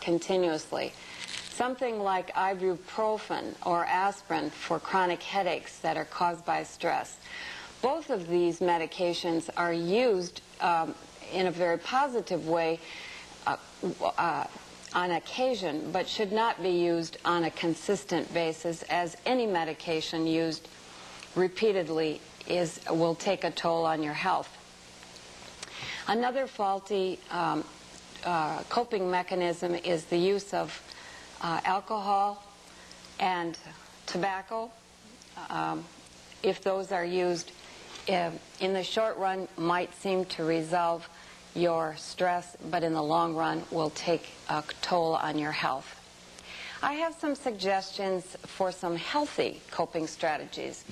continuously. Something like ibuprofen or aspirin for chronic headaches that are caused by stress. Both of these medications are used in a very positive way on occasion, but should not be used on a consistent basis, as any medication used repeatedly will take a toll on your health. Another faulty coping mechanism is the use of alcohol and tobacco. If those are used in the short run, might seem to resolve your stress, but in the long run will take a toll on your health. I have some suggestions for some healthy coping strategies.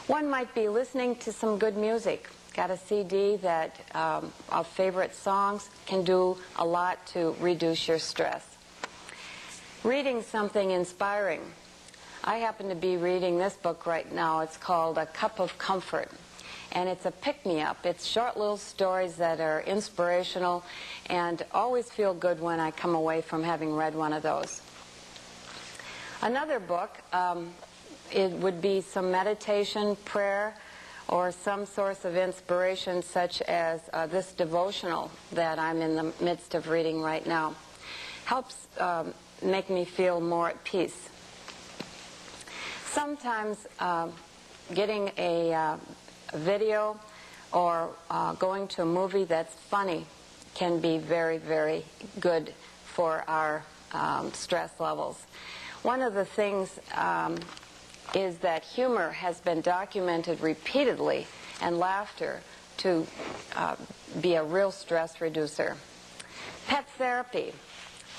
One might be listening to some good music. Got a CD that of favorite songs can do a lot to reduce your stress. Reading something inspiring. I happen to be reading this book right now. It's called A Cup of Comfort, and it's a pick-me-up. It's short little stories that are inspirational and always feel good when I come away from having read one of those. Another book, it would be some meditation, prayer, or some source of inspiration, such as this devotional that I'm in the midst of reading right now. Helps make me feel more at peace. Sometimes getting a video or going to a movie that's funny can be very, very good for our stress levels. One of the things is that humor has been documented repeatedly, and laughter to be a real stress reducer. Pet therapy.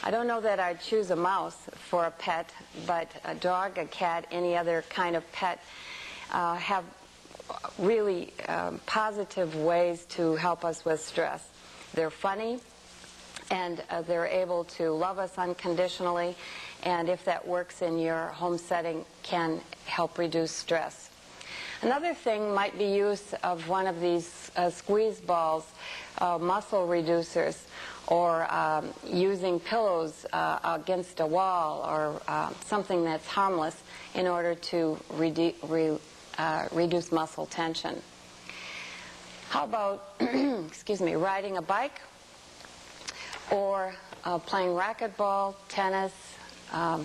I don't know that I'd choose a mouse for a pet, but a dog, a cat, any other kind of pet have really positive ways to help us with stress. They're funny, and they're able to love us unconditionally, and if that works in your home setting, can help reduce stress. Another thing might be use of one of these squeeze balls, muscle reducers, or using pillows against a wall, or something that's harmless in order to reduce muscle tension. How about excuse me, riding a bike, or playing racquetball, tennis,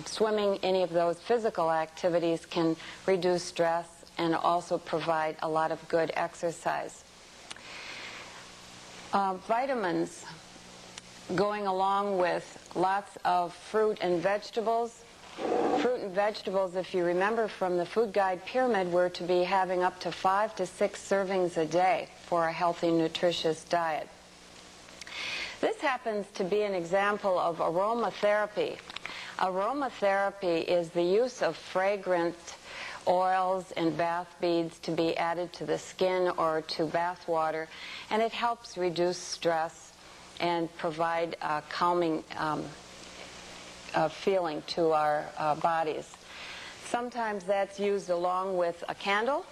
swimming? Any of those physical activities can reduce stress and also provide a lot of good exercise. Vitamins, going along with lots of fruit and vegetables. Fruit and vegetables, if you remember from the food guide pyramid, we're to be having up to 5 to 6 servings a day for a healthy, nutritious diet. This happens to be an example of aromatherapy. Aromatherapy is the use of fragrant oils and bath beads to be added to the skin or to bath water, and it helps reduce stress and provide a calming feeling to our bodies. Sometimes that's used along with a candle.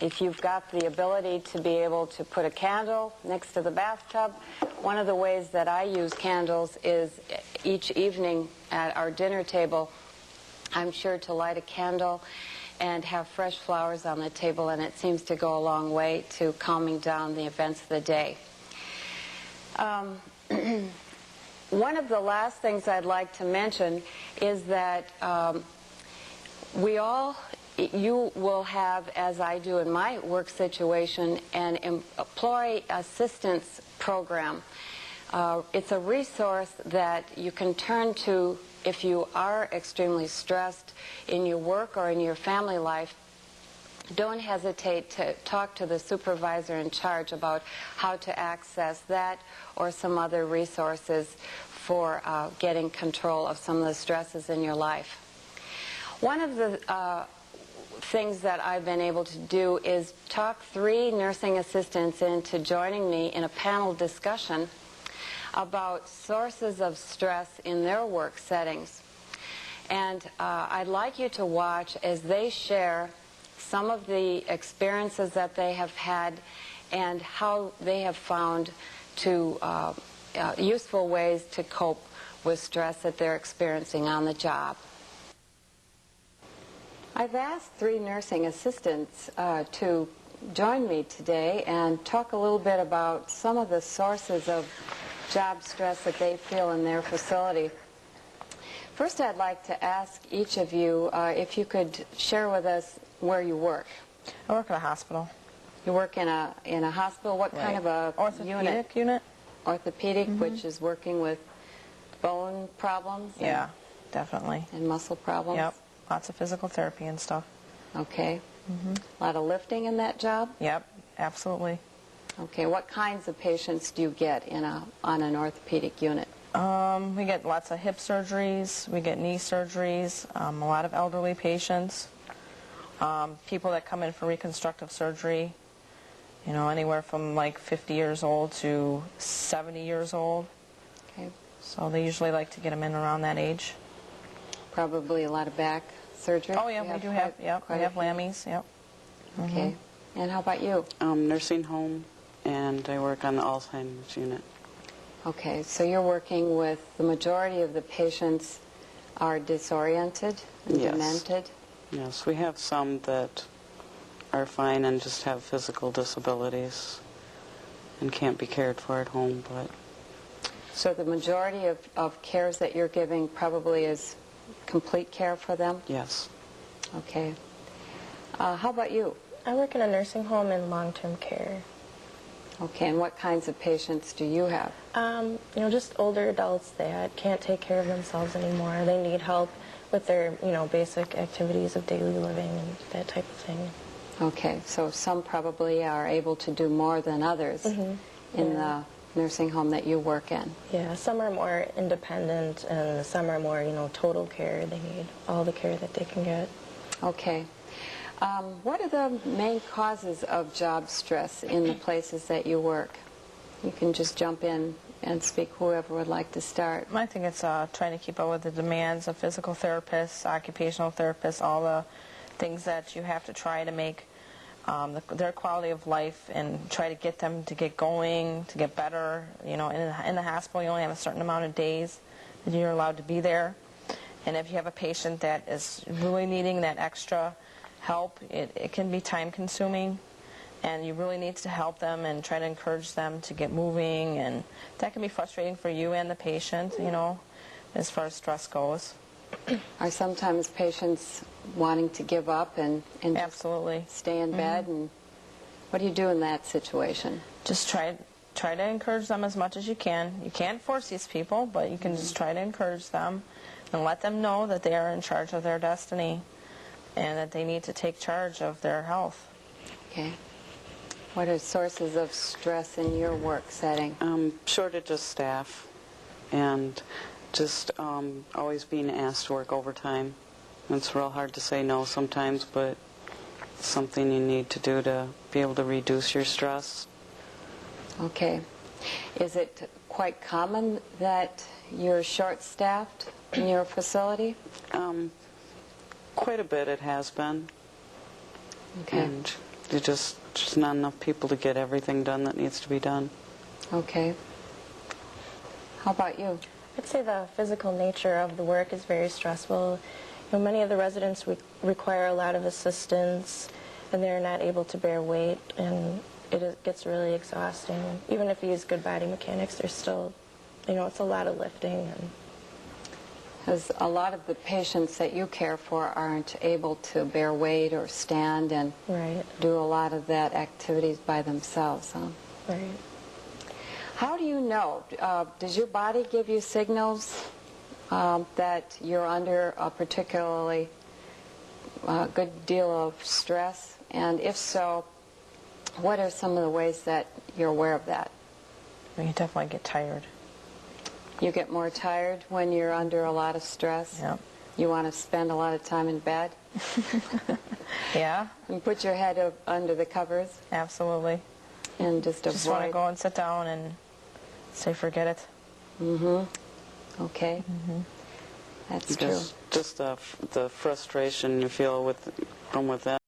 If you've got the ability to be able to put a candle next to the bathtub, one of the ways that I use candles is each evening at our dinner table, I'm sure to light a candle and have fresh flowers on the table, and it seems to go a long way to calming down the events of the day. One of the last things I'd like to mention is that you will have, as I do in my work situation, an employee assistance program. It's a resource that you can turn to if you are extremely stressed in your work or in your family life. Don't hesitate to talk to the supervisor in charge about how to access that or some other resources for getting control of some of the stresses in your life. One of the things that I've been able to do is talk 3 nursing assistants into joining me in a panel discussion about sources of stress in their work settings. And I'd like you to watch as they share some of the experiences that they have had and how they have found to useful ways to cope with stress that they're experiencing on the job. I've asked 3 nursing assistants to join me today and talk a little bit about some of the sources of job stress that they feel in their facility. First, I'd like to ask each of you if you could share with us where you work. I work at a hospital. You work in a hospital? What kind of a orthopedic unit? Orthopedic, which is working with bone problems? Yeah, definitely. And muscle problems? Yep, lots of physical therapy and stuff. Okay. A lot of lifting in that job? Yep, absolutely. Okay, what kinds of patients do you get on an orthopedic unit? We get lots of hip surgeries, we get knee surgeries, a lot of elderly patients, people that come in for reconstructive surgery, you know, anywhere from like 50 years old to 70 years old. Okay. So they usually like to get them in around that age. Probably a lot of back surgery? Oh yeah, we do have, yep, we have lammies, yep. Okay. And how about you? Nursing home, and I work on the Alzheimer's unit. Okay, so you're working with the majority of the patients are disoriented and Yes. demented? Yes, we have some that are fine and just have physical disabilities and can't be cared for at home, but So the majority of cares that you're giving probably is complete care for them? yes. Okay. How about you? I work in a nursing home in long-term care. Okay, and what kinds of patients do you have? You know, just older adults that can't take care of themselves anymore. They need help with their, you know, basic activities of daily living and that type of thing. Okay, so some probably are able to do more than others in the nursing home that you work in. Yeah, some are more independent and some are more, you know, total care. They need all the care that they can get. Okay. What are the main causes of job stress in the places that you work? You can just jump in and speak, whoever would like to start. I think it's trying to keep up with the demands of physical therapists, occupational therapists, all the things that you have to try to make their quality of life and try to get them to get going, to get better. You know, in the hospital you only have a certain amount of days that you're allowed to be there. And if you have a patient that is really needing that extra help, it can be time consuming, and you really need to help them and try to encourage them to get moving, and that can be frustrating for you and the patient, you know, as far as stress goes. Are sometimes patients wanting to give up and just Absolutely. stay in bed? And what do you do in that situation? Just try to encourage them as much as you can. You can't force these people, but you can just try to encourage them and let them know that they are in charge of their destiny and that they need to take charge of their health. Okay. What are sources of stress in your work setting? Shortage of staff and just always being asked to work overtime. It's real hard to say no sometimes, but it's something you need to do to be able to reduce your stress. Okay. Is it quite common that you're short-staffed in your facility? Quite a bit it has been. Okay. And there's just not enough people to get everything done that needs to be done. Okay. How about you? I'd say the physical nature of the work is very stressful. You know, many of the residents require a lot of assistance, and they're not able to bear weight, and it gets really exhausting. Even if you use good body mechanics, there's still, you know, it's a lot of lifting. And Because a lot of the patients that you care for aren't able to bear weight or stand and right, do a lot of that activities by themselves, huh? right. How do you know? Does your body give you signals that you're under a particularly good deal of stress? And if so, what are some of the ways that you're aware of that? You definitely get tired. You get more tired when you're under a lot of stress? Yep. You want to spend a lot of time in bed? Yeah, And put your head under the covers absolutely. and just Just want to avoid... go and sit down and say forget it. Okay. That's true. Just the frustration you feel from within.